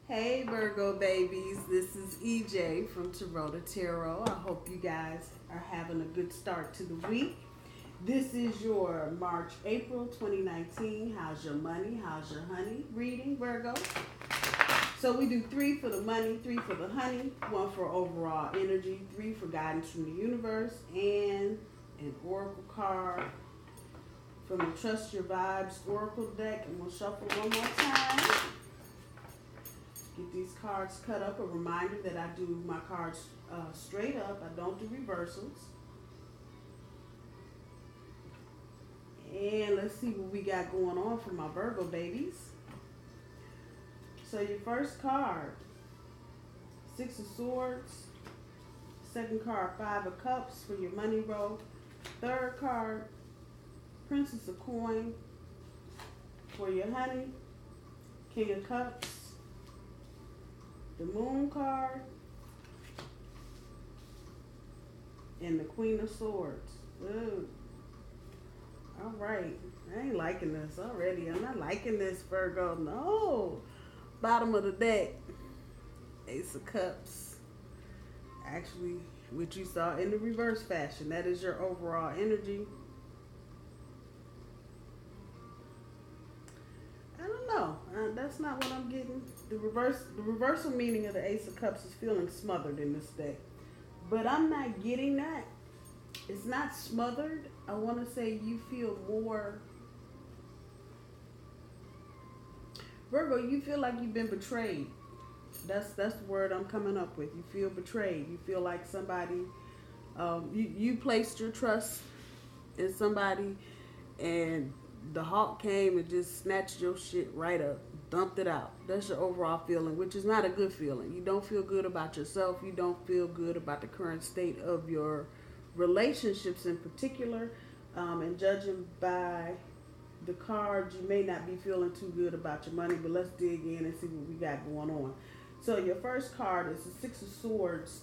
Hey Virgo babies, this is EJ from Taurota Tarot. I hope you guys are having a good start to the week. This is your March, April 2019. How's your money? How's your honey? Reading, Virgo. So we do 3 for the money, 3 for the honey, 1 for overall energy, 3 for guidance from the universe, and an oracle card from the Trust Your Vibes Oracle deck. And we'll shuffle one more time. Get these cards cut up. A reminder that I do my cards straight up. I don't do reversals. And let's see what we got going on for my Virgo babies. So your first card, 6 of Swords. Second card, 5 of Cups for your money roll. Third card, Princess of Coin for your honey. King of Cups. The Moon card. And the Queen of Swords. Ooh. All right. I ain't liking this already. I'm not liking this, Virgo. No. Bottom of the deck. Ace of Cups. Actually, what you saw in the reverse fashion. That is your overall energy. I don't know. That's not what I'm getting. The reversal meaning of the Ace of Cups is feeling smothered in this deck. But I'm not getting that. It's not smothered. I want to say you feel more... Virgo, you feel like you've been betrayed. That's the word I'm coming up with. You feel betrayed. You feel like somebody... you placed your trust in somebody and the hawk came and just snatched your shit right up. Dumped it out. That's your overall feeling, which is not a good feeling. You don't feel good about yourself. You don't feel good about the current state of your relationships in particular. And judging by the cards, you may not be feeling too good about your money, but let's dig in and see what we got going on. So your first card is the 6 of Swords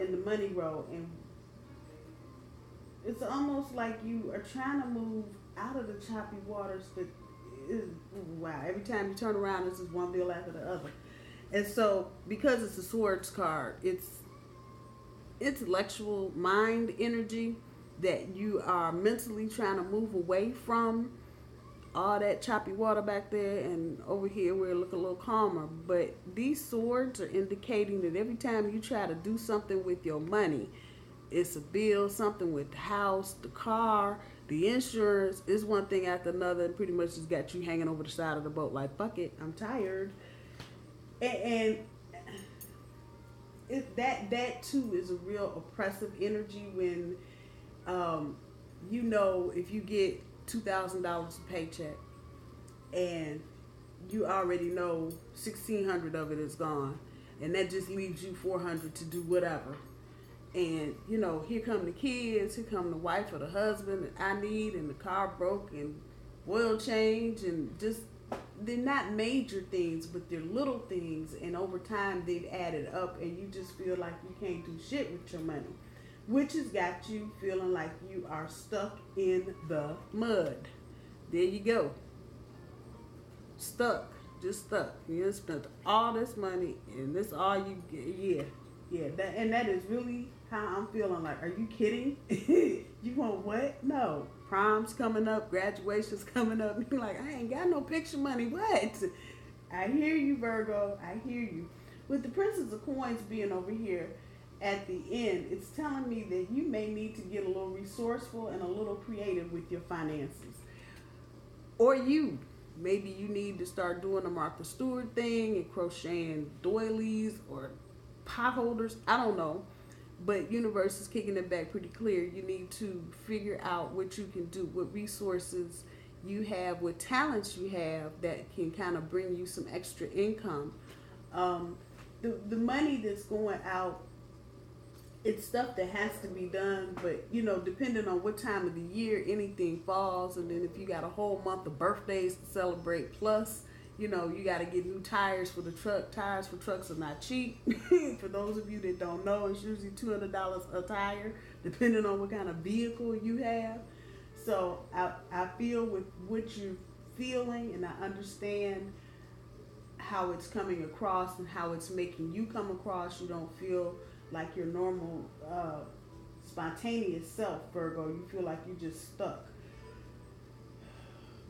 in the money row, and it's almost like you are trying to move out of the choppy waters that is, wow, every time you turn around, this is one bill after the other. And so, because it's a Swords card, it's intellectual mind energy that you are mentally trying to move away from all that choppy water back there, and over here we're looking a little calmer. But these swords are indicating that every time you try to do something with your money, it's a bill, something with the house, the car, the insurance, is one thing after another, and pretty much just got you hanging over the side of the boat like, fuck it, I'm tired. And that too is a real oppressive energy when you know, if you get $2,000 a paycheck and you already know $1,600 of it is gone, and that just leaves you $400 to do whatever. And you know, here come the kids, here come the wife or the husband that I need, and the car broke, and oil change, and just, they're not major things, but they're little things, and over time they've added up, and you just feel like you can't do shit with your money, which has got you feeling like you are stuck in the mud. There you go. Stuck. Just stuck. You spent all this money, and this all you get. Yeah. That is really how I'm feeling. Like, are you kidding? You want what? No. Prom's coming up, graduation's coming up. You're like, I ain't got no picture money. What? I hear you, Virgo. I hear you. With the Princess of Coins being over here at the end, it's telling me that you may need to get a little resourceful and a little creative with your finances. Or maybe you need to start doing the Martha Stewart thing and crocheting doilies or pot holders. I don't know. But universe is kicking it back pretty clear. You need to figure out what you can do, what resources you have, what talents you have that can kind of bring you some extra income. The money that's going out, it's stuff that has to be done, but you know, depending on what time of the year anything falls, and then if you got a whole month of birthdays to celebrate, plus you know, you got to get new tires for the truck. Tires for trucks are not cheap. For those of you that don't know, it's usually $200 a tire, depending on what kind of vehicle you have. So I feel with what you're feeling, and I understand how it's coming across and how it's making you come across. You don't feel like your normal spontaneous self, Virgo. You feel like you just stuck.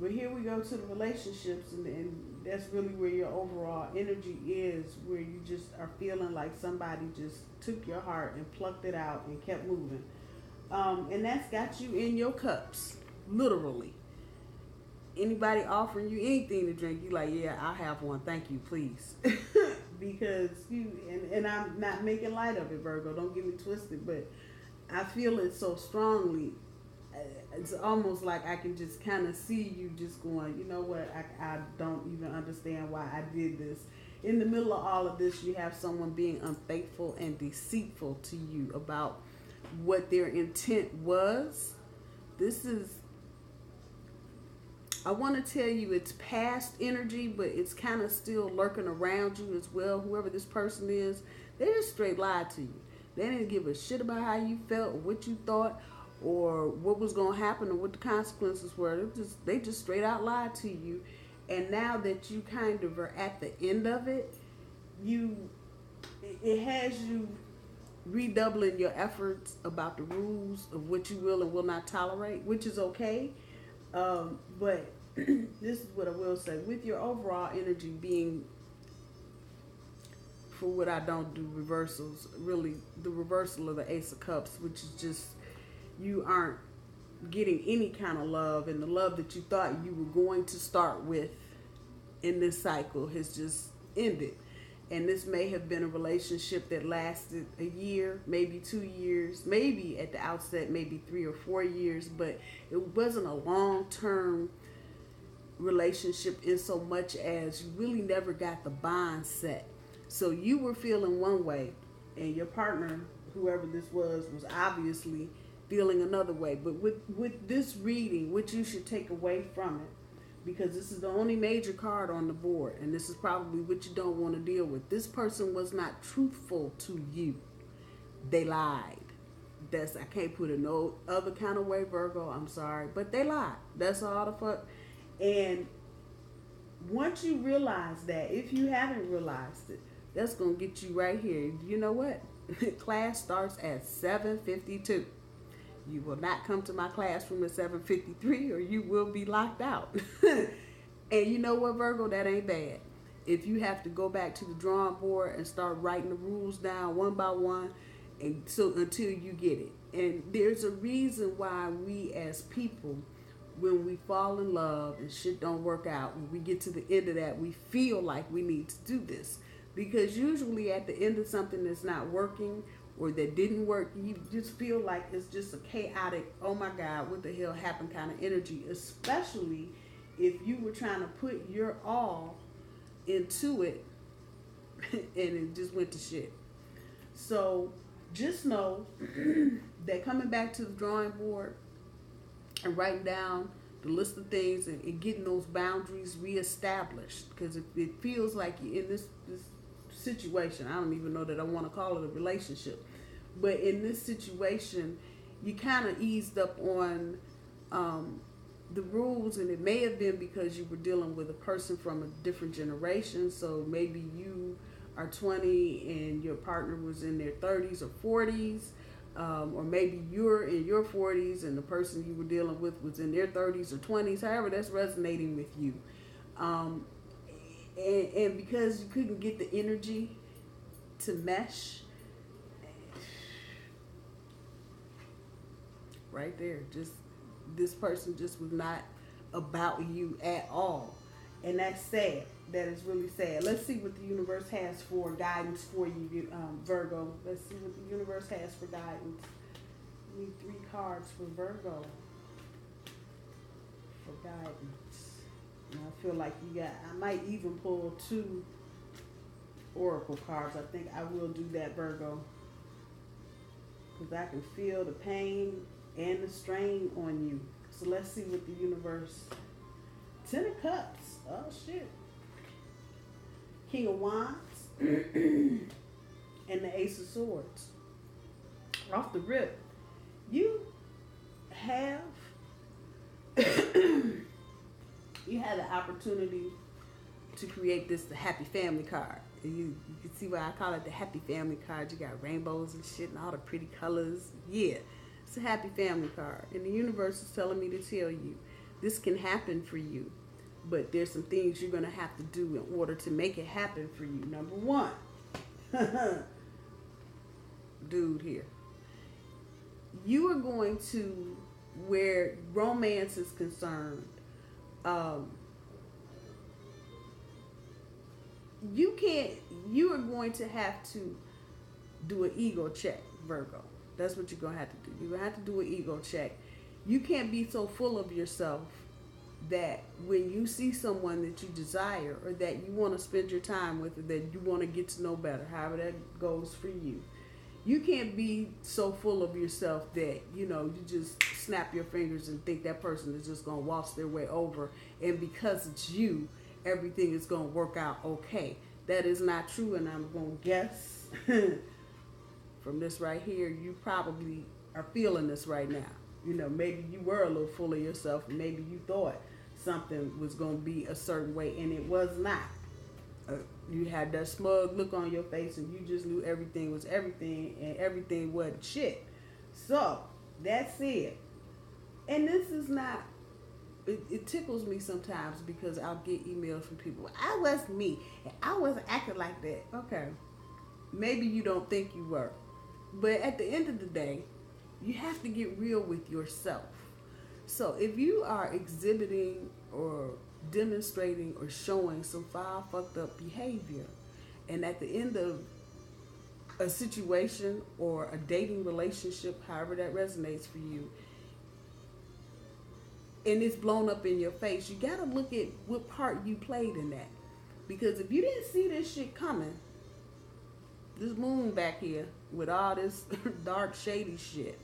But here we go to the relationships, and that's really where your overall energy is, where you just are feeling like somebody just took your heart and plucked it out and kept moving. And that's got you in your cups, literally. Anybody offering you anything to drink, you like, yeah, I'll have one. Thank you, please. Because and I'm not making light of it, Virgo. Don't get me twisted, but I feel it so strongly. It's almost like I can just kind of see you just going, you know what, I don't even understand why I did this. In the middle of all of this, you have someone being unfaithful and deceitful to you about what their intent was. This is, I want to tell you it's past energy, but it's kind of still lurking around you as well. Whoever this person is, they just straight lied to you. They didn't give a shit about how you felt or what you thought or what was going to happen or what the consequences were. They just straight out lied to you. And now that you kind of are at the end of it, it has you redoubling your efforts about the rules of what you will and will not tolerate, which is okay. But this is what I will say. With your overall energy being, for what I don't do reversals, really the reversal of the Ace of Cups, which is just, you aren't getting any kind of love, and the love that you thought you were going to start with in this cycle has just ended. And this may have been a relationship that lasted a year, maybe 2 years, maybe at the outset, maybe 3 or 4 years, but it wasn't a long-term relationship in so much as you really never got the bond set. So you were feeling one way, and your partner, whoever this was obviously feeling another way. But with this reading, what you should take away from it, because this is the only major card on the board, and this is probably what you don't want to deal with. This person was not truthful to you. They lied. I can't put it no other kind of way, Virgo. I'm sorry, but they lied. That's all the fuck. And once you realize that, if you haven't realized it, that's going to get you right here. You know what? Class starts at 7:52. You will not come to my classroom at 7:53 or you will be locked out. And you know what, Virgo? That ain't bad. If you have to go back to the drawing board and start writing the rules down one by one, and so until you get it. And there's a reason why we as people, when we fall in love and shit don't work out, when we get to the end of that, we feel like we need to do this. Because usually at the end of something that's not working or that didn't work, you just feel like it's just a chaotic, oh my God, what the hell happened kind of energy, especially if you were trying to put your all into it and it just went to shit. So just know that coming back to the drawing board and writing down the list of things and getting those boundaries reestablished, because it feels like you're in this situation. I don't even know that I want to call it a relationship, but in this situation you kind of eased up on the rules, and it may have been because you were dealing with a person from a different generation. So maybe you are 20 and your partner was in their 30s or 40s, or maybe you're in your 40s and the person you were dealing with was in their 30s or 20s, however that's resonating with you. And because you couldn't get the energy to mesh, right there, just this person just was not about you at all. And that's sad. That is really sad. Let's see what the universe has for guidance for you, Virgo. Let's see what the universe has for guidance. We need 3 cards for Virgo for guidance. And I feel like I might even pull 2 oracle cards. I think I will do that, Virgo, because I can feel the pain and the strain on you. So let's see what the universe. 10 of Cups. Oh shit. King of Wands and the Ace of Swords. Off the rip, you have the opportunity to create this the happy family card. And you can see why I call it the happy family card. You got rainbows and shit and all the pretty colors. Yeah, it's a happy family card. And the universe is telling me to tell you, this can happen for you. But there's some things you're going to have to do in order to make it happen for you. Number one, dude here. You are going to, where romance is concerned, you are going to have to do an ego check, Virgo. That's what you're going to have to do. You're going to have to do an ego check. You can't be so full of yourself that when you see someone that you desire or that you want to spend your time with or that you want to get to know better, however that goes for you, you can't be so full of yourself that, you just snap your fingers and think that person is just going to waltz their way over. And because it's you, everything is going to work out okay. That is not true. And I'm going to guess from this right here, you probably are feeling this right now. Maybe you were a little full of yourself and maybe you thought something was going to be a certain way and it was not. You had that smug look on your face and you just knew everything was everything and everything wasn't shit. So, that's it. And this is not, it tickles me sometimes because I'll get emails from people. I was me and I wasn't acting like that. Okay. Maybe you don't think you were. But at the end of the day, you have to get real with yourself. So if you are exhibiting or demonstrating or showing some foul, fucked up behavior, and at the end of a situation or a dating relationship, however that resonates for you, and it's blown up in your face, you gotta look at what part you played in that. Because if you didn't see this shit coming, this moon back here with all this dark shady shit,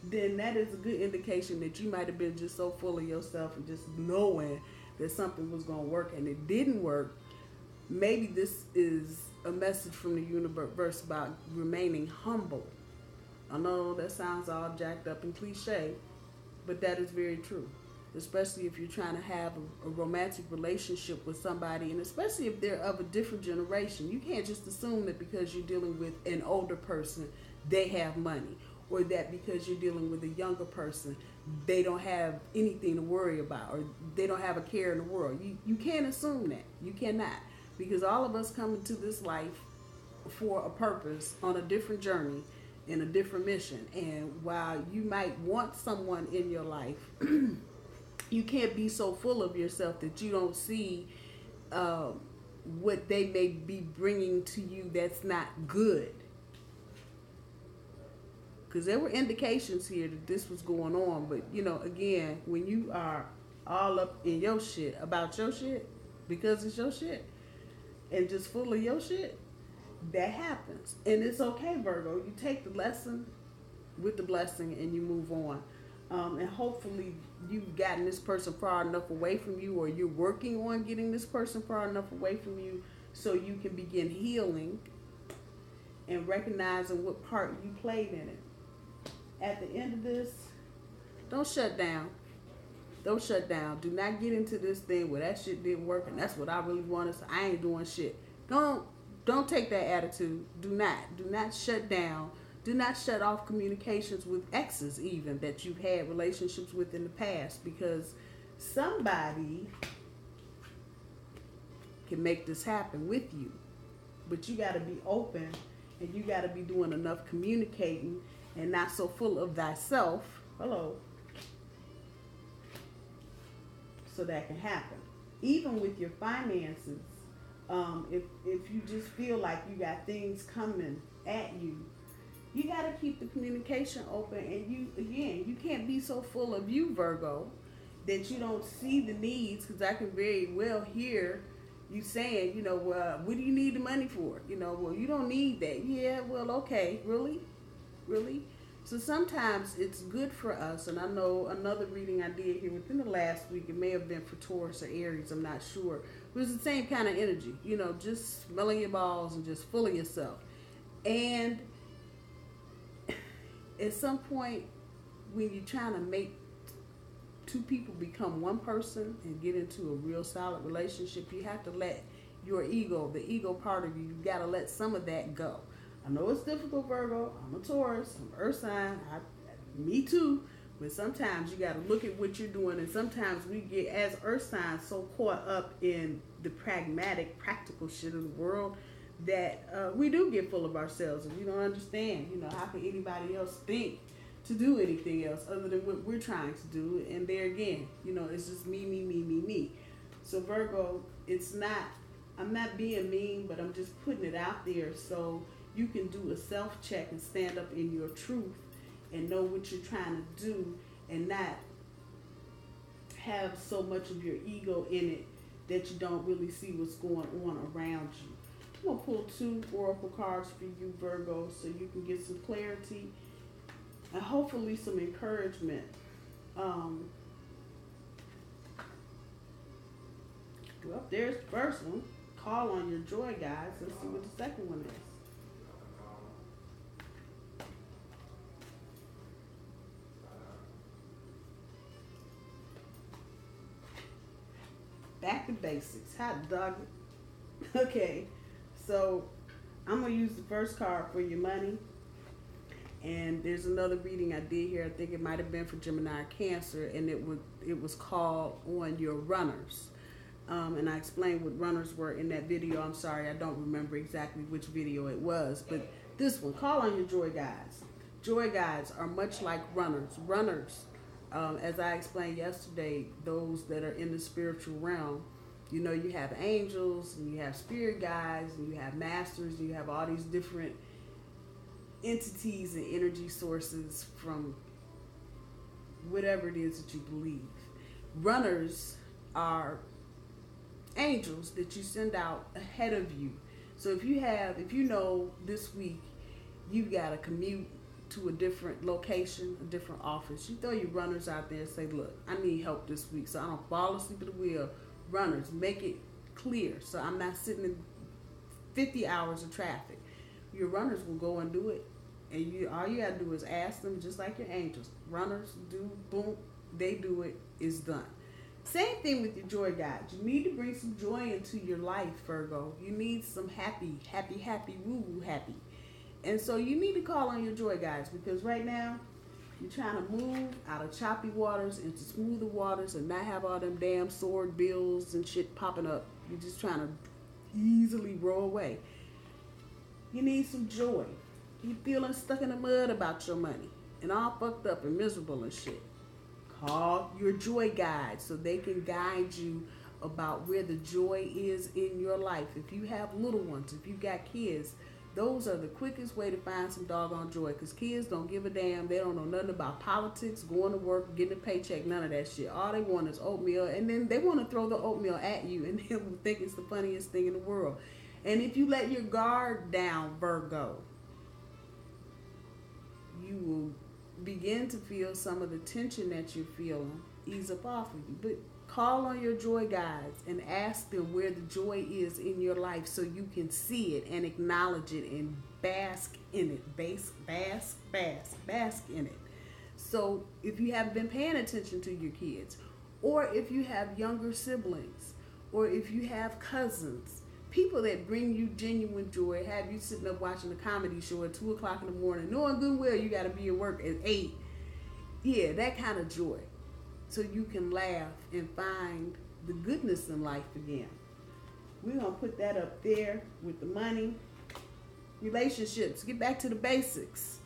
then that is a good indication that you might have been just so full of yourself and just knowing that something was going to work and it didn't work. Maybe this is a message from the universe about remaining humble. I know that sounds all jacked up and cliche, but that is very true. Especially if you're trying to have a romantic relationship with somebody, and especially if they're of a different generation. You can't just assume that because you're dealing with an older person, they have money. Or that because you're dealing with a younger person, they don't have anything to worry about, or they don't have a care in the world. You can't assume that. You cannot. Because all of us come into this life for a purpose, on a different journey, in a different mission. And while you might want someone in your life, you can't be so full of yourself that you don't see what they may be bringing to you that's not good. Because there were indications here that this was going on. But, again, when you are all up in your shit, about your shit, because it's your shit, and just full of your shit, that happens. And it's okay, Virgo. You take the lesson with the blessing and you move on. And hopefully you've gotten this person far enough away from you, or you're working on getting this person far enough away from you so you can begin healing and recognizing what part you played in it. At the end of this, don't shut down. Don't shut down. Do not get into this thing where that shit didn't work and that's what I really wanted, so I ain't doing shit. Don't take that attitude. Do not shut down. Do not shut off communications with exes even that you've had relationships with in the past, because somebody can make this happen with you. But you got to be open and you got to be doing enough communicating and not so full of thyself. Hello. So that can happen. Even with your finances, if you just feel like you got things coming at you, you got to keep the communication open. And you can't be so full of you, Virgo, that you don't see the needs. Because I can very well hear you saying, well, what do you need the money for? Well, you don't need that. Yeah, well, okay, really? So sometimes it's good for us, and I know another reading I did here within the last week, it may have been for Taurus or Aries, I'm not sure. It was the same kind of energy, just smelling your balls and just full of yourself. And at some point, when you're trying to make two people become one person and get into a real solid relationship, you have to let your ego, the ego part of you, you got to let some of that go. I know it's difficult, Virgo. I'm a Taurus. I'm earth sign. Me too. But sometimes you got to look at what you're doing. And sometimes we get, as earth signs, so caught up in the pragmatic, practical shit of the world that we do get full of ourselves. And we don't understand, how can anybody else think to do anything else other than what we're trying to do? And there again, it's just me, me, me, me, me. So Virgo, I'm not being mean, but I'm just putting it out there so you can do a self-check and stand up in your truth and know what you're trying to do and not have so much of your ego in it that you don't really see what's going on around you. I'm going to pull 2 oracle cards for you, Virgo, so you can get some clarity and hopefully some encouragement. Well, there's the first one. Call on your joy, guys. Let's see what the second one is. Back to basics. Hot dog. Okay, so I'm going to use the first card for your money. And there's another reading I did here. I think it might have been for Gemini or Cancer. And it was called On Your Runners. And I explained what runners were in that video. I'm sorry, I don't remember exactly which video it was. But this one, call on your joy guides. Joy guides are much like runners. Runners, as I explained yesterday, those that are in the spiritual realm, you have angels, and you have spirit guides, and you have masters, and you have all these different entities and energy sources from whatever it is that you believe. Runners are angels that you send out ahead of you. So if you know this week you've got to commute to a different location, a different office, you throw your runners out there and say, look, I need help this week so I don't fall asleep at the wheel. Runners, make it clear so I'm not sitting in 50 hours of traffic. Your runners will go and do it, and all you gotta do is ask them, just like your angels. Runners do, boom, they do it, it's done. Same thing with your joy guides. You need to bring some joy into your life, Virgo. You need some happy, woo-woo happy. And so you need to call on your joy guides, because right now you're trying to move out of choppy waters into smoother waters and not have all them damn sword bills and shit popping up. You're just trying to easily roll away. You need some joy. You feeling stuck in the mud about your money and all fucked up and miserable and shit. Call your joy guides so they can guide you about where the joy is in your life. If you have little ones, if you got kids, those are the quickest way to find some doggone joy, because kids don't give a damn. They don't know nothing about politics, going to work, getting a paycheck, none of that shit. All they want is oatmeal, and then they want to throw the oatmeal at you and they will think it's the funniest thing in the world. And if you let your guard down, Virgo, you will begin to feel some of the tension that you're feeling ease up off of you. But call on your joy guides and ask them where the joy is in your life so you can see it and acknowledge it and bask in it. Bask in it. So if you haven't been paying attention to your kids, or if you have younger siblings, or if you have cousins, people that bring you genuine joy, have you sitting up watching a comedy show at 2 o'clock in the morning, knowing good well you got to be at work at 8. Yeah, that kind of joy. So you can laugh and find the goodness in life again. We're going to put that up there with the money. Relationships. Get back to the basics.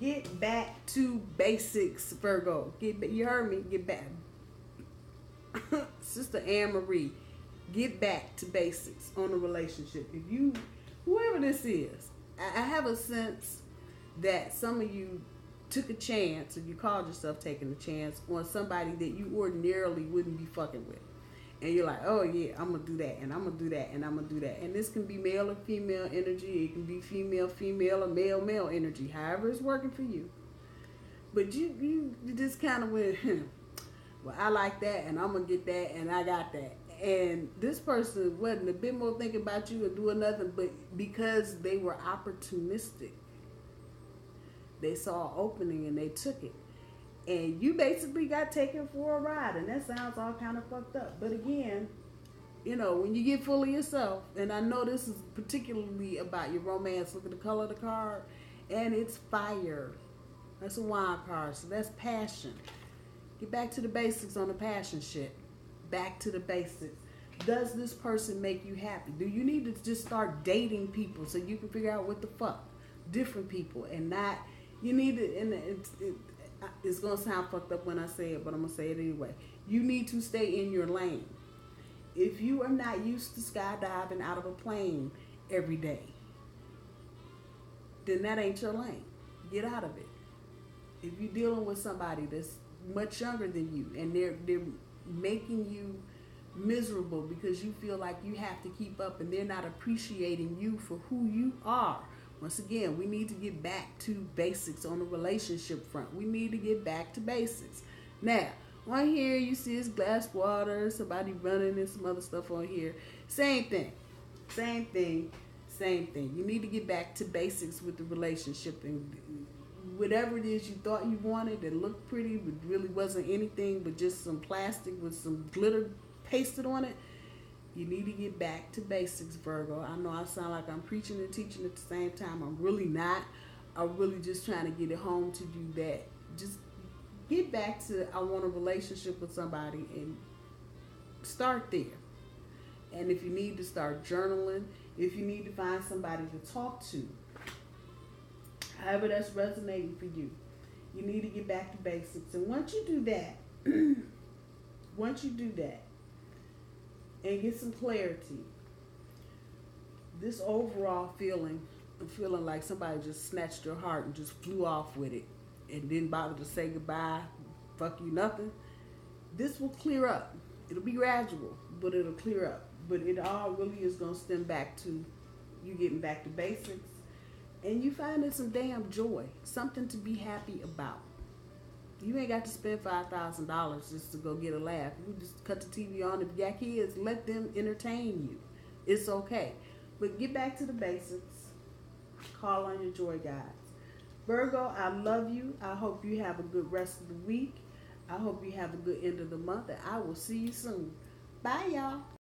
Get back to basics, Virgo. You heard me? Get back. Sister Anne Marie. Get back to basics on a relationship. If you, whoever this is, I have a sense that some of you took a chance, or you called yourself taking a chance on somebody that you ordinarily wouldn't be fucking with. And you're like, oh yeah, I'm going to do that, and I'm going to do that, and I'm going to do that. And this can be male or female energy. It can be female or male energy, however it's working for you. But you just kind of went, well, I like that, and I'm going to get that, and I got that. And this person wasn't a bit more thinking about you or doing nothing, but because they were opportunistic, they saw an opening and they took it. And you basically got taken for a ride, and that sounds all kind of fucked up. But again, you know, when you get full of yourself, and I know this is particularly about your romance, look at the color of the card, and it's fire. That's a wine card, so that's passion. Get back to the basics on the passion shit. Back to the basics. Does this person make you happy? Do you need to just start dating people so you can figure out what the fuck? Different people, and not, you need to, and it's going to sound fucked up when I say it, but I'm going to say it anyway. You need to stay in your lane. If you are not used to skydiving out of a plane every day, then that ain't your lane. Get out of it. If you're dealing with somebody that's much younger than you and they're making you miserable because you feel like you have to keep up and they're not appreciating you for who you are. Once again, we need to get back to basics on the relationship front. We need to get back to basics. Now, on here you see this glass water, somebody running and some other stuff on here. Same thing. You need to get back to basics with the relationship, and whatever it is you thought you wanted that looked pretty but really wasn't anything but just some plastic with some glitter pasted on it. You need to get back to basics, Virgo. I know I sound like I'm preaching and teaching at the same time. I'm really not. I'm really just trying to get it home to you that just get back to, I want a relationship with somebody, and start there. And if you need to start journaling, if you need to find somebody to talk to, however that's resonating for you, you need to get back to basics. And once you do that, and get some clarity, this overall feeling like somebody just snatched your heart and just flew off with it and didn't bother to say goodbye, fuck you, nothing, this will clear up. It'll be gradual, but it'll clear up. But it all really is going to stem back to you getting back to basics and you finding some damn joy, something to be happy about. You ain't got to spend $5,000 just to go get a laugh. You just cut the TV on. If you got kids, let them entertain you. It's okay. But get back to the basics. Call on your joy guides. Virgo, I love you. I hope you have a good rest of the week. I hope you have a good end of the month. And I will see you soon. Bye, y'all.